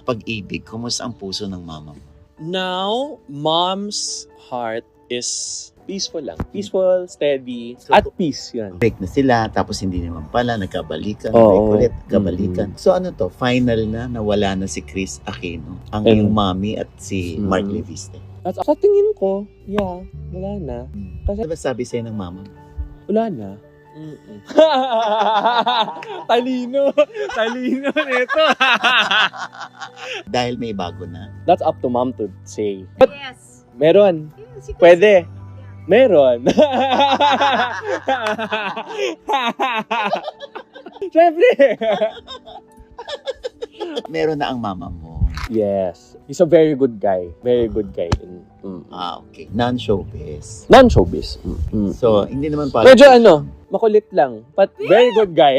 Pag-ibig, kumusta ang puso ng mama mo? Now, mom's heart is peaceful lang. Peaceful, steady, So, at peace yan. Break na sila, tapos hindi naman pala, nagkabalikan, Oo. break ulit, nagkabalikan. So ano to, final na, nawala na si Chris Aquino, ang iyong mami at si Mark Leviste. At sa tingin ko, yeah, wala na. Kasi Ano ba sabi sa'yo ng mama mo? wala na. Talino nito. Dahil may bago na. That's up to mom to say. But Yes. meron. Yes, you can Pwede. Meron. Siyempre. Meron na ang mama mo. Yes. He's a very good guy. Very good guy. Okay. Non-showbiz. Non-showbiz. So, hindi naman pala. Medyo makulit lang. But very good guy.